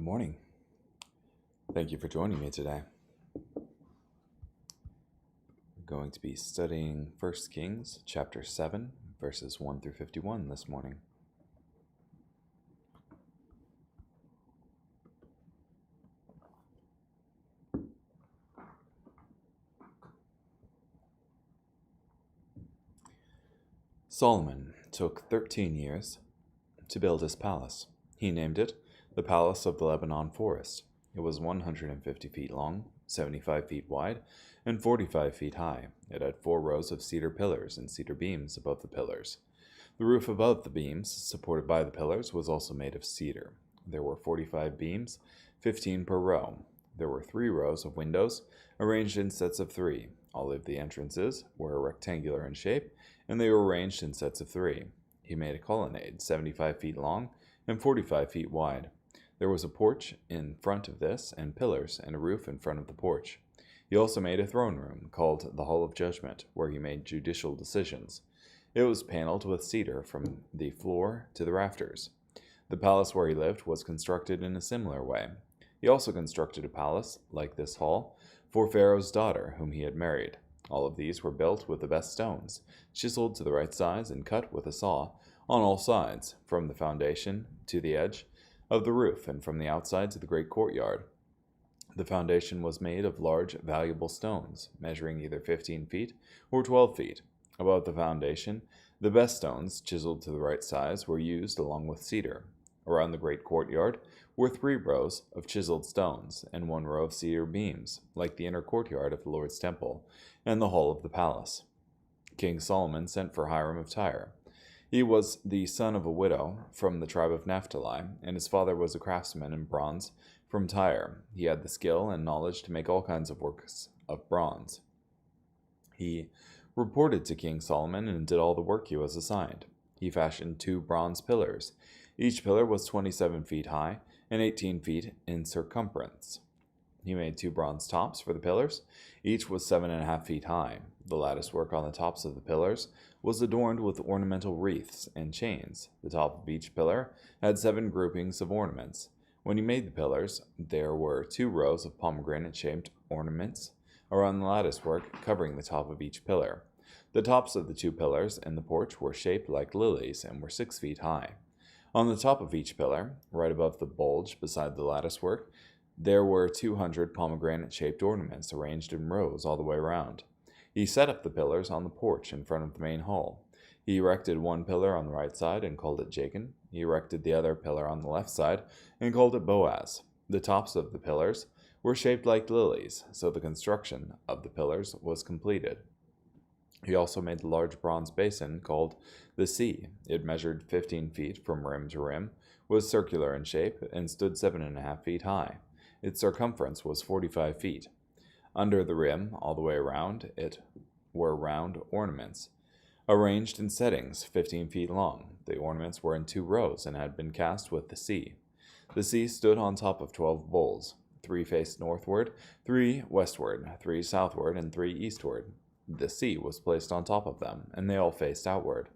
morning. Thank you for joining me today. We're going to be studying 1 Kings chapter 7, verses 1 through 51 this morning. Solomon took 13 years to build his palace. He named it the Palace of the Lebanon Forest. It was 150 feet long, 75 feet wide, and 45 feet high. It had 4 rows of cedar pillars and cedar beams above the pillars. The roof above the beams, supported by the pillars, was also made of cedar. There were 45 beams, 15 per row. There were 3 rows of windows, arranged in sets of 3. All of the entrances were rectangular in shape, and they were arranged in sets of 3. He made a colonnade, 75 feet long and 45 feet wide. There was a porch in front of this, and pillars and a roof in front of the porch. He also made a throne room, called the Hall of Judgment, where he made judicial decisions. It was paneled with cedar from the floor to the rafters. The palace where he lived was constructed in a similar way. He also constructed a palace, like this hall, for Pharaoh's daughter, whom he had married. All of these were built with the best stones, chiseled to the right size and cut with a saw on all sides, from the foundation to the edge of the roof, and from the outside to the great courtyard. The foundation was made of large, valuable stones, measuring either 15 feet or 12 feet. Above the foundation, the best stones, chiseled to the right size, were used along with cedar. Around the great courtyard were 3 rows of chiseled stones, and 1 row of cedar beams, like the inner courtyard of the Lord's temple, and the hall of the palace. King Solomon sent for Hiram of Tyre. He was the son of a widow from the tribe of Naphtali, and his father was a craftsman in bronze from Tyre. He had the skill and knowledge to make all kinds of works of bronze. He reported to King Solomon and did all the work he was assigned. He fashioned 2 bronze pillars. Each pillar was 27 feet high and 18 feet in circumference. He made 2 bronze tops for the pillars. Each was 7.5 feet high. The lattice work on the tops of the pillars was adorned with ornamental wreaths and chains. The top of each pillar had 7 groupings of ornaments. When he made the pillars, there were 2 rows of pomegranate-shaped ornaments around the lattice work, covering the top of each pillar. The tops of the 2 pillars and the porch were shaped like lilies and were 6 feet high. On the top of each pillar, right above the bulge beside the lattice work, there were 200 pomegranate-shaped ornaments arranged in rows all the way around. He set up the pillars on the porch in front of the main hall. He erected 1 pillar on the right side and called it Jachin. He erected the other pillar on the left side and called it Boaz. The tops of the pillars were shaped like lilies, so the construction of the pillars was completed. He also made the large bronze basin called the Sea. It measured 15 feet from rim to rim, was circular in shape, and stood 7.5 feet high. Its circumference was 45 feet. Under the rim, all the way around it, were round ornaments, arranged in settings 15 feet long. The ornaments were in 2 rows and had been cast with the sea. The sea stood on top of 12 bowls. 3 faced northward, 3 westward, 3 southward, and 3 eastward. The sea was placed on top of them, and they all faced outward.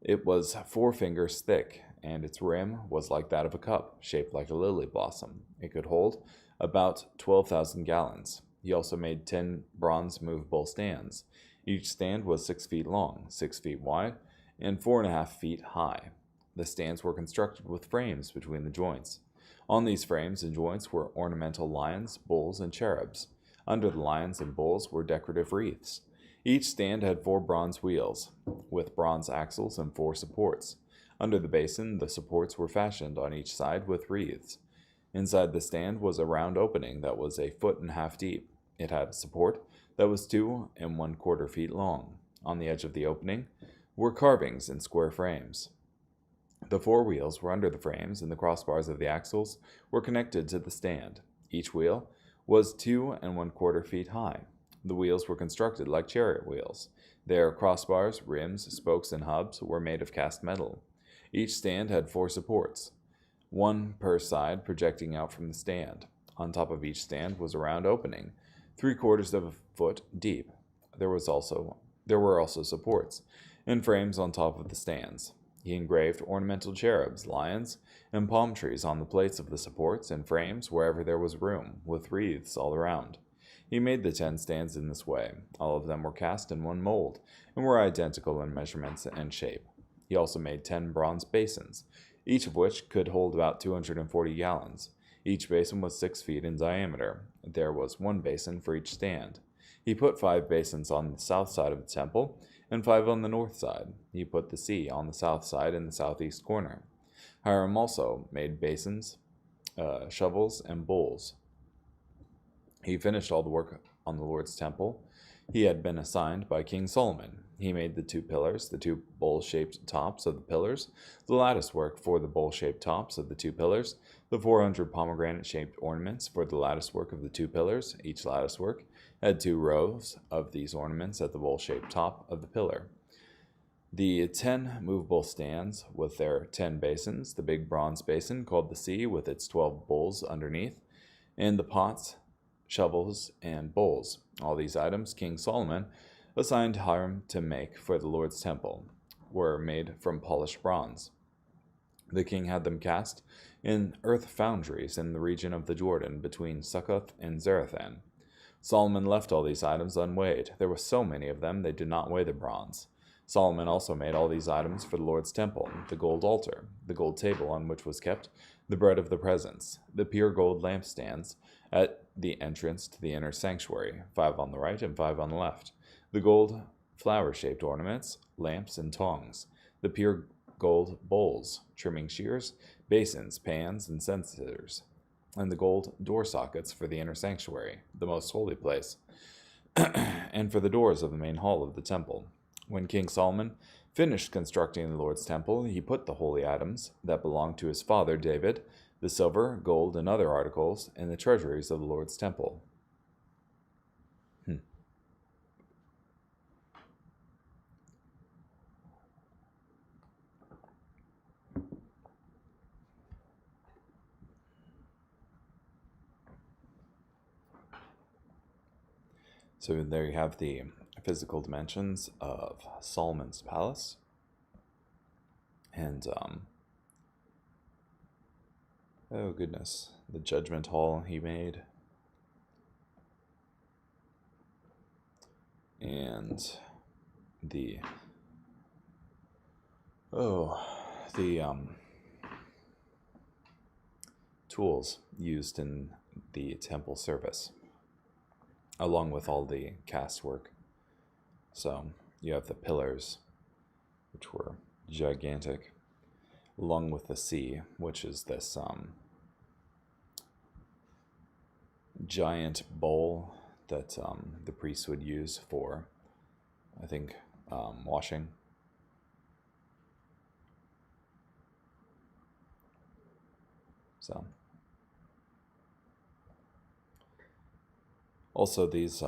It was 4 fingers thick, and its rim was like that of a cup, shaped like a lily blossom. It could hold about 12,000 gallons. He also made 10 bronze movable stands. Each stand was 6 feet long, 6 feet wide, and 4.5 feet high. The stands were constructed with frames between the joints. On these frames and joints were ornamental lions, bulls, and cherubs. Under the lions and bulls were decorative wreaths. Each stand had 4 bronze wheels, with bronze axles and 4 supports. Under the basin, the supports were fashioned on each side with wreaths. Inside the stand was a round opening that was 1.5 feet deep. It had a support that was 2 1/4 feet long. On the edge of the opening were carvings in square frames. The 4 wheels were under the frames, and the crossbars of the axles were connected to the stand. Each wheel was 2 1/4 feet high. The wheels were constructed like chariot wheels. Their crossbars, rims, spokes, and hubs were made of cast metal. Each stand had 4 supports, 1 per side projecting out from the stand. On top of each stand was a round opening, 3/4 foot deep. There were also supports and frames on top of the stands. He engraved ornamental cherubs, lions, and palm trees on the plates of the supports and frames wherever there was room, with wreaths all around. He made the 10 stands in this way. All of them were cast in one mold, and were identical in measurements and shape. He also made 10 bronze basins, each of which could hold about 240 gallons. Each basin was 6 feet in diameter. There was one basin for each stand. He put 5 basins on the south side of the temple, and 5 on the north side. He put the sea on the south side in the southeast corner. Hiram also made basins, shovels, and bowls. He finished all the work on the Lord's temple he had been assigned by King Solomon. He made the 2 pillars, the 2 bowl-shaped tops of the pillars, the lattice work for the bowl-shaped tops of the 2 pillars, the 400 pomegranate-shaped ornaments for the lattice work of the 2 pillars. Each lattice work had 2 rows of these ornaments at the bowl-shaped top of the pillar. The 10 movable stands with their 10 basins, the big bronze basin called the sea with its 12 bowls underneath, and the pots, shovels, and bowls. All these items King Solomon assigned Hiram to make for the Lord's temple were made from polished bronze. The king had them cast in earth foundries in the region of the Jordan between Succoth and Zarethan. Solomon left all these items unweighed. There were so many of them they did not weigh the bronze. Solomon also made all these items for the Lord's temple: the gold altar, the gold table on which was kept the bread of the presence, the pure gold lampstands at the entrance to the inner sanctuary, 5 on the right and 5 on the left, the gold flower-shaped ornaments, lamps, and tongs, the pure gold bowls, trimming shears, basins, pans, and censers, and the gold door sockets for the inner sanctuary, the most holy place, and for the doors of the main hall of the temple. When King Solomon finished constructing the Lord's temple, he put the holy items that belonged to his father David, the silver, gold, and other articles, in the treasuries of the Lord's temple. So there you have the physical dimensions of Solomon's palace. And, oh goodness, the judgment hall he made. And the tools used in the temple service, along with all the cast work. So you have the pillars, which were gigantic, along with the sea, which is this giant bowl that the priests would use for, I think, washing. So, also these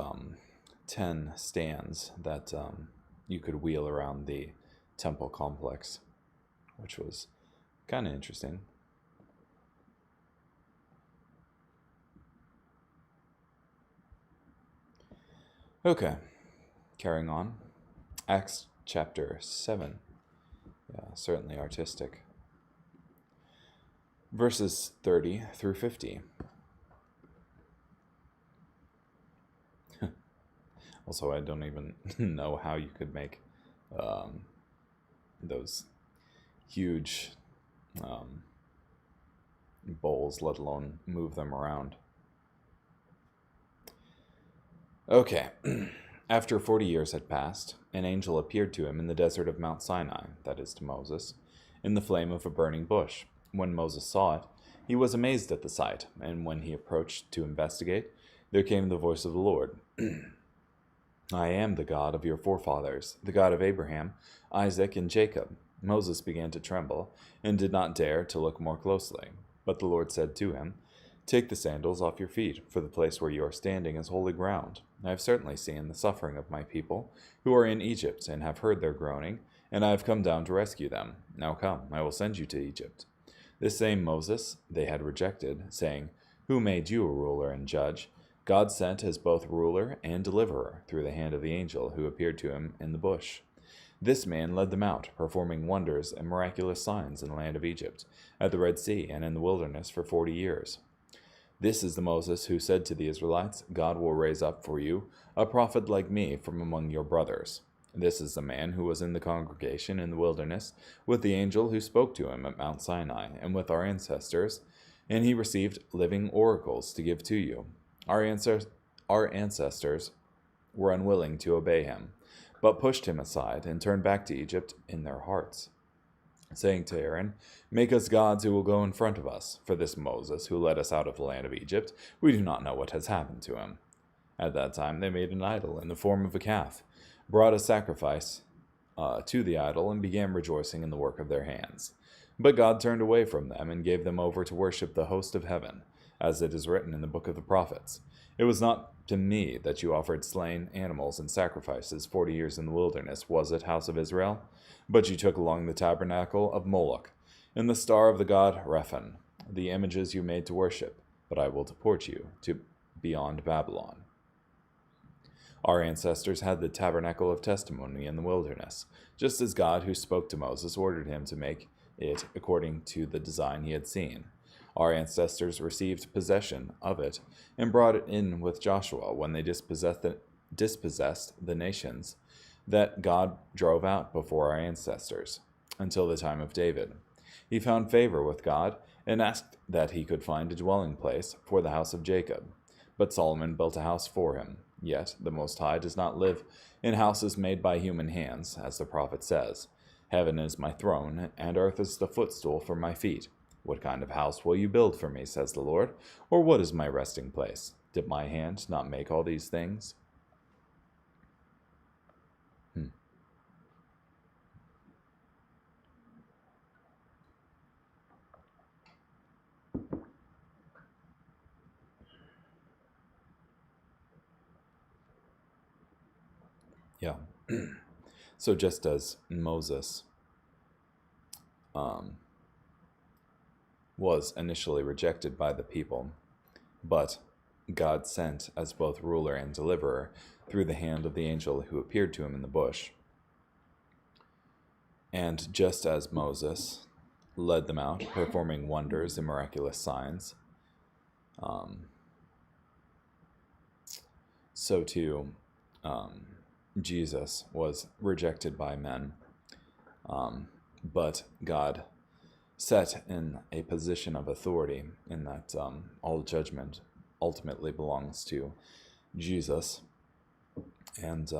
10 stands that you could wheel around the temple complex, which was kind of interesting. Okay, carrying on. Acts chapter 7. Yeah, certainly artistic. Verses 30 through 50. Also, I don't even know how you could make those huge bowls, let alone move them around. Okay. After 40 years had passed, an angel appeared to him in the desert of Mount Sinai, that is to Moses, in the flame of a burning bush. When Moses saw it, he was amazed at the sight, and when he approached to investigate, there came the voice of the Lord. I am the God of your forefathers, the God of Abraham, Isaac, and Jacob. Moses began to tremble, and did not dare to look more closely. But the Lord said to him, Take the sandals off your feet, for the place where you are standing is holy ground. I have certainly seen the suffering of my people, who are in Egypt, and have heard their groaning, and I have come down to rescue them. Now come, I will send you to Egypt. This same Moses they had rejected, saying, Who made you a ruler and judge? God sent as both ruler and deliverer through the hand of the angel who appeared to him in the bush. This man led them out, performing wonders and miraculous signs in the land of Egypt, at the Red Sea, and in the wilderness for 40 years. This is the Moses who said to the Israelites, God will raise up for you a prophet like me from among your brothers. This is the man who was in the congregation in the wilderness with the angel who spoke to him at Mount Sinai and with our ancestors, and he received living oracles to give to you. Our ancestors were unwilling to obey him, but pushed him aside and turned back to Egypt in their hearts, saying to Aaron, Make us gods who will go in front of us, for this Moses who led us out of the land of Egypt, we do not know what has happened to him. At that time they made an idol in the form of a calf, brought a sacrifice to the idol, and began rejoicing in the work of their hands. But God turned away from them and gave them over to worship the host of heaven, as it is written in the book of the prophets. It was not to me that you offered slain animals and sacrifices 40 years in the wilderness, was it, house of Israel? But you took along the tabernacle of Moloch, and the star of the god Rephan, the images you made to worship, but I will deport you to beyond Babylon. Our ancestors had the tabernacle of testimony in the wilderness, just as God who spoke to Moses ordered him to make it according to the design he had seen. Our ancestors received possession of it and brought it in with Joshua when they dispossessed the nations that God drove out before our ancestors, until the time of David. He found favor with God and asked that he could find a dwelling place for the house of Jacob. But Solomon built a house for him. Yet the Most High does not live in houses made by human hands, as the prophet says. Heaven is my throne, and earth is the footstool for my feet. What kind of house will you build for me, says the Lord? Or what is my resting place? Did my hand not make all these things? Yeah. So just as Moses was initially rejected by the people, but God sent as both ruler and deliverer through the hand of the angel who appeared to him in the bush. And just as Moses led them out, performing wonders and miraculous signs, so too Jesus was rejected by men, but God set in a position of authority in that all judgment ultimately belongs to Jesus. And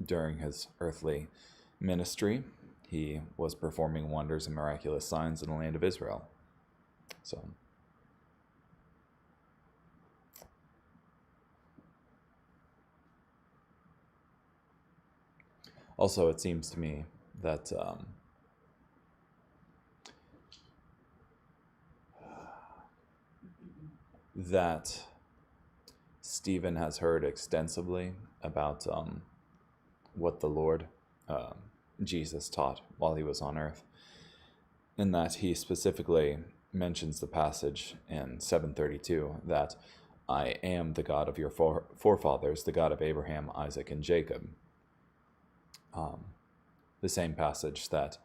during his earthly ministry, he was performing wonders and miraculous signs in the land of Israel. So, also, it seems to me that that Stephen has heard extensively about what the Lord Jesus taught while he was on earth, in that he specifically mentions the passage in 7:32 that I am the God of your forefathers, the God of Abraham, Isaac, and Jacob. The same passage that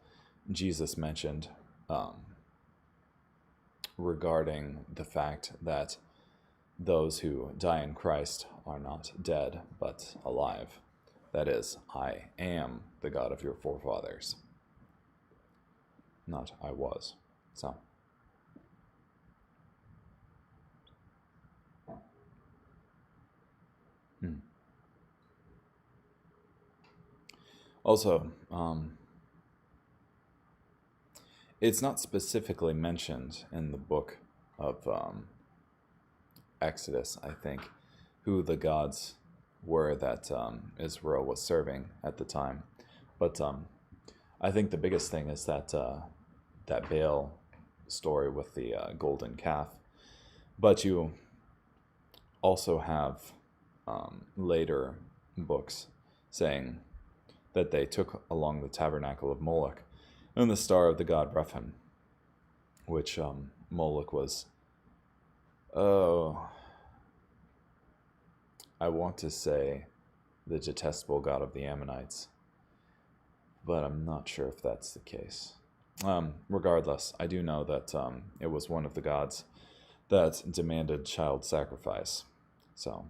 Jesus mentioned regarding the fact that those who die in Christ are not dead, but alive. That is, I am the God of your forefathers. Not I was. So. Also, it's not specifically mentioned in the book of Exodus, I think, who the gods were that Israel was serving at the time. But I think the biggest thing is that that Baal story with the golden calf. But you also have later books saying that they took along the tabernacle of Moloch and the star of the god Rephan, which Moloch was, I want to say, the detestable god of the Ammonites. but I'm not sure if that's the case. Regardless, I do know that it was one of the gods that demanded child sacrifice. So,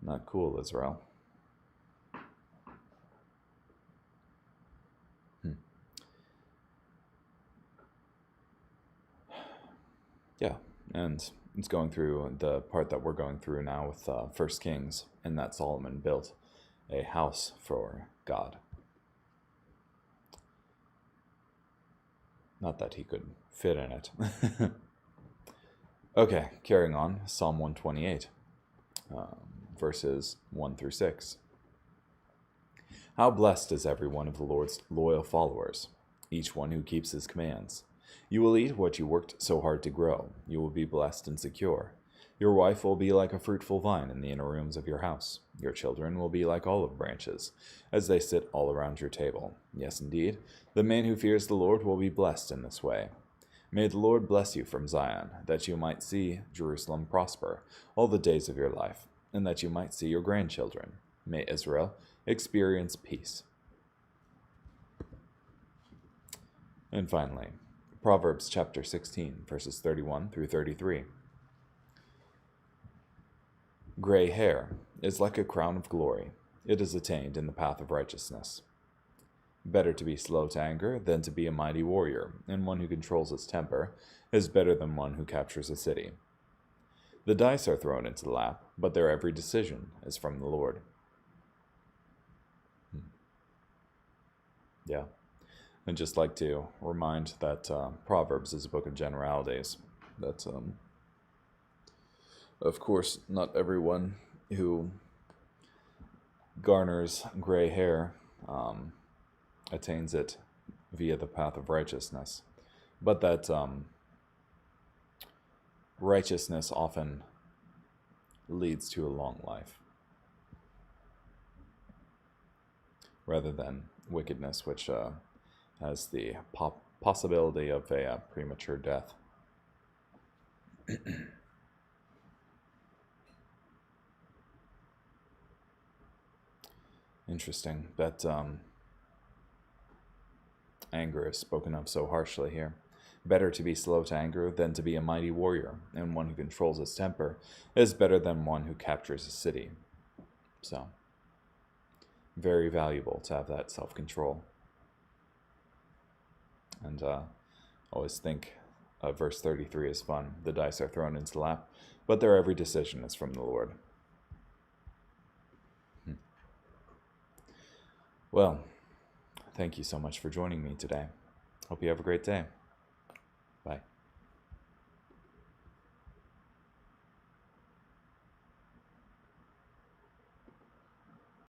not cool, Israel. Yeah, and it's going through the part that we're going through now with First Kings, and that Solomon built a house for God. Not that he could fit in it. Okay, carrying on, Psalm 128, verses 1 through 6. How blessed is every one of the Lord's loyal followers, each one who keeps his commands. You will eat what you worked so hard to grow. You will be blessed and secure. Your wife will be like a fruitful vine in the inner rooms of your house. Your children will be like olive branches, as they sit all around your table. Yes, indeed, the man who fears the Lord will be blessed in this way. May the Lord bless you from Zion, that you might see Jerusalem prosper all the days of your life, and that you might see your grandchildren. May Israel experience peace. And finally, Proverbs chapter 16, verses 31 through 33. Gray hair is like a crown of glory. It is attained in the path of righteousness. Better to be slow to anger than to be a mighty warrior, and one who controls his temper is better than one who captures a city. The dice are thrown into the lap, but their every decision is from the Lord. Yeah. I'd just like to remind that Proverbs is a book of generalities. That, of course, not everyone who garners gray hair attains it via the path of righteousness, but that righteousness often leads to a long life, rather than wickedness, which has the possibility of a premature death. Interesting that anger is spoken of so harshly here. Better to be slow to anger than to be a mighty warrior, and one who controls his temper is better than one who captures a city. So, very valuable to have that self-control. And always think verse 33 is fun. The dice are thrown into the lap, but their every decision is from the Lord. Well, thank you so much for joining me today. Hope you have a great day. Bye.